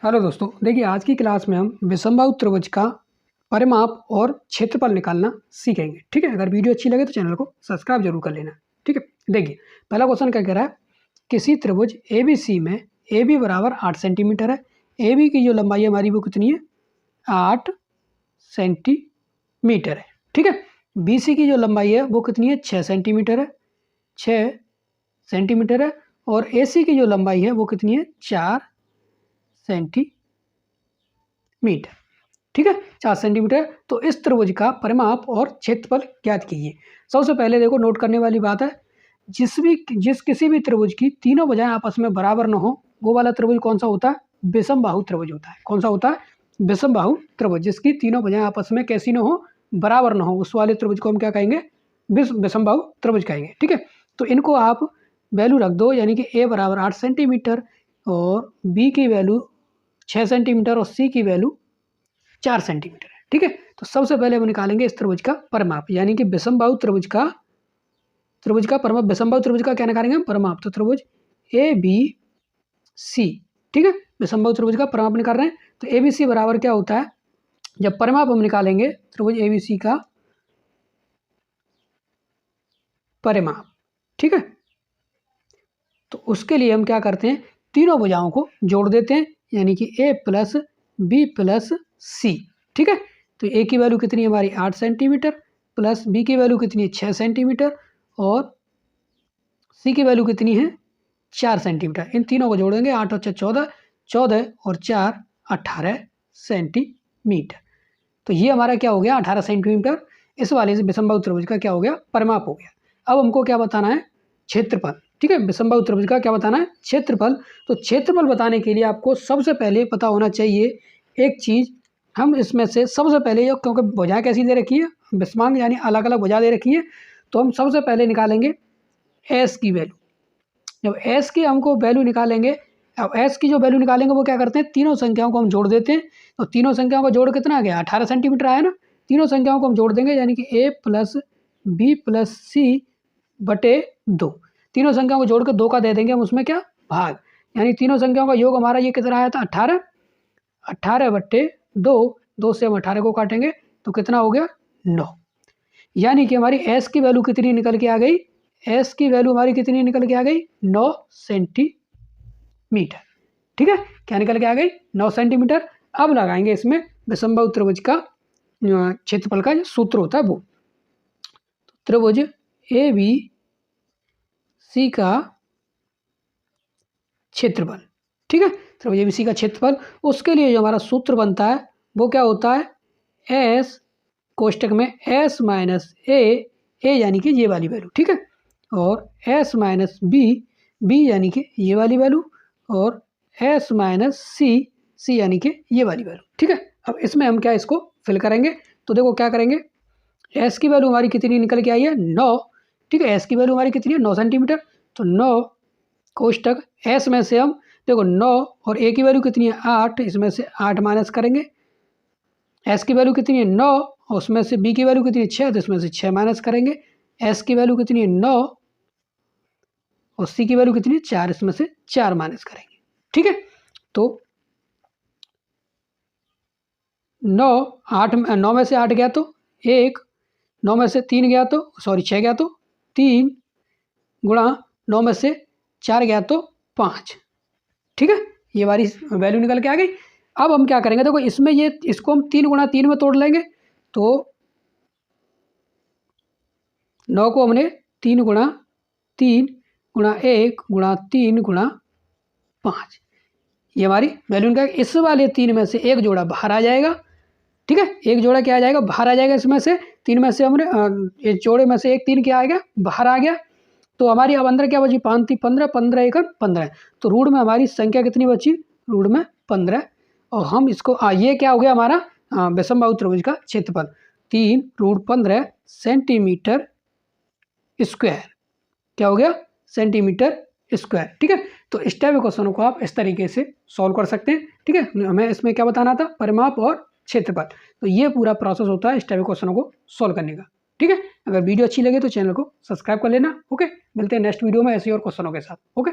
Hello दोस्तों, देखिए आज की क्लास में हम विषमबाहु त्रिभुज का परिमाप और क्षेत्रफल निकालना सीखेंगे। ठीक है, अगर वीडियो अच्छी लगे तो चैनल को सब्सक्राइब जरूर कर लेना। ठीक है, देखिए पहला क्वेश्चन क्या कह रहा है, किसी त्रिभुज ए बी सी में ए बी बराबर 8 सेंटीमीटर है। ए बी की जो लंबाई है हमारी वो कितनी है, 8 सेंटीमीटर है। ठीक है, बी सी की जो लंबाई है वो कितनी है, 6 सेंटीमीटर है, 6 सेंटीमीटर है। और ए सी की जो लंबाई है वो कितनी है, 4 सेंटीमीटर। ठीक है, 4 सेंटीमीटर। तो इस त्रिभुज का परिमाप और क्षेत्रफल ज्ञात कीजिए। सबसे पहले देखो, नोट करने वाली बात है, जिस किसी भी त्रिभुज की तीनों भुजाएं आपस में बराबर न हो, वो वाला त्रिभुज कौन सा होता है, विषमबाहु त्रिभुज होता है। कौन सा होता है, विषमबाहु त्रिभुज। जिसकी तीनों भुजाएं आपस में कैसी न हो, बराबर न हो, उस वाले त्रिभुज को हम क्या कहेंगे, विषमबाहु त्रिभुज कहेंगे। ठीक है, तो इनको आप वैल्यू रख दो, यानी कि ए बराबर 8 सेंटीमीटर और बी की वैल्यू 6 सेंटीमीटर और सी की वैल्यू 4 सेंटीमीटर है। ठीक है, तो सबसे पहले हम निकालेंगे इस त्रिभुज का परिमाप, यानी कि विषमबाहु त्रिभुज का परिमाप। विषमबाहु त्रिभुज का क्या निकालेंगे हम, परिमाप। तो त्रिभुज ए बी सी, ठीक है, विषमबाहु त्रिभुज का परिमाप निकाल रहे हैं। तो ए बी सी बराबर क्या होता है, जब परिमाप हम निकालेंगे त्रिभुज ए बी सी का परिमाप, ठीक है, तो उसके लिए हम क्या करते हैं, तीनों भुजाओं को जोड़ देते हैं, यानी कि ए प्लस बी प्लस सी। ठीक है, तो ए की वैल्यू कितनी है हमारी, 8 सेंटीमीटर, प्लस बी की वैल्यू कितनी है, 6 सेंटीमीटर, और सी की वैल्यू कितनी है, 4 सेंटीमीटर। इन तीनों को जोड़ देंगे, 8 और 6 14, 14 और 4 18 सेंटीमीटर। तो ये हमारा क्या हो गया, 18 सेंटीमीटर। इस वाले से विषमबाहु त्रिभुज का क्या हो गया, परिमाप हो गया। अब हमको क्या बताना है, क्षेत्रफल। ठीक है, विषमबाहु त्रिभुज का क्या बताना है, क्षेत्रफल। तो क्षेत्रफल बताने के लिए आपको सबसे पहले पता होना चाहिए एक चीज़, हम इसमें से सबसे पहले, क्योंकि भुजाएं कैसी दे रखी है, विषमांग यानी अलग अलग भुजा दे रखी है, तो हम सबसे पहले निकालेंगे एस की वैल्यू। जब एस की हमको वैल्यू निकालेंगे, अब एस की जो वैल्यू निकालेंगे वो क्या करते हैं, तीनों संख्याओं को हम जोड़ देते हैं। तो तीनों संख्याओं का जोड़ कितना आ गया, 18 सेंटीमीटर आया ना। तीनों संख्याओं को हम जोड़ देंगे, यानी कि ए प्लस बी प्लस सी बटे 2। तीनों संख्याओं को जोड़ के 2 का दे देंगे हम उसमें क्या, भाग, यानी तीनों संख्याओं का योग हमारा ये कितना आया था, 18। 18 बट्टे 2, 2 से हम 18 को काटेंगे तो कितना हो गया, 9। यानी कि हमारी एस की वैल्यू कितनी निकल के आ गई, एस की वैल्यू हमारी कितनी निकल के आ गई, 9 सेंटीमीटर। ठीक है, क्या निकल के आ गई, 9 सेंटीमीटर। अब लगाएंगे इसमें विषमबाहु त्रिभुज का क्षेत्रफल का जो सूत्र होता है वो, त्रिभुज ए बी सी का क्षेत्रफल। ठीक है, त्रिभुज ए बी सी का क्षेत्रफल, उसके लिए जो हमारा सूत्र बनता है वो क्या होता है, एस कोष्टक में एस माइनस ए यानी कि ये वाली वैल्यू, ठीक है, और एस माइनस बी यानी कि ये वाली वैल्यू, और एस माइनस सी यानी कि ये वाली वैल्यू। ठीक है, अब इसमें हम क्या इसको फिल करेंगे, तो देखो क्या करेंगे, एस की वैल्यू हमारी कितनी निकल के आई है, 9। ठीक है, एस की वैल्यू हमारी कितनी है, 9 सेंटीमीटर। तो 9 कोष्टक एस में से हम देखो 9 और ए की वैल्यू कितनी है, 8, इसमें से 8 माइनस करेंगे। एस की वैल्यू कितनी है, 9, और उसमें से बी की वैल्यू कितनी है, 6, तो इसमें से 6 माइनस करेंगे। एस की वैल्यू कितनी है, 9, और सी की वैल्यू कितनी है, 4, इसमें से 4 माइनस करेंगे। ठीक है, तो 9 में से 8 गया तो 1, 9 में से 3 गया तो 6 गया तो 3, गुणा 9 में से 4 गया तो 5। ठीक है, ये वाली वैल्यू निकल के आ गई। अब हम क्या करेंगे, देखो इसमें इसको हम 3 गुणा 3 में तोड़ लेंगे। तो 9 को हमने 3 गुणा 3 गुणा 1 गुणा 3 गुणा 5, ये हमारी वैल्यू निकल। इस वाले 3 में से एक जोड़ा बाहर आ जाएगा। ठीक है, एक जोड़ा क्या आ जाएगा, बाहर आ जाएगा। इसमें से 3 में से हमने इस जोड़े में से एक 3 क्या आएगा, बाहर आ गया। तो हमारी अब अंदर क्या बची, 5 3 15, 15 1 15। तो रूट में हमारी संख्या कितनी बची, रूट में 15। और हम इसको ये क्या हो गया हमारा विषमबाहु त्रिभुज का क्षेत्रफल, 3 रूट 15 सेंटीमीटर स्क्वायर। क्या हो गया, सेंटीमीटर स्क्वायर। ठीक है, तो इस टाइप के क्वेश्चनों को आप इस तरीके से सॉल्व कर सकते हैं। ठीक है, हमें इसमें क्या बताना था, परिमाप और क्षेत्रफल। तो ये पूरा प्रोसेस होता है इस टाइप के क्वेश्चनों को सॉल्व करने का। ठीक है, अगर वीडियो अच्छी लगे तो चैनल को सब्सक्राइब कर लेना। ओके, मिलते हैं नेक्स्ट वीडियो में ऐसे और क्वेश्चनों के साथ। ओके।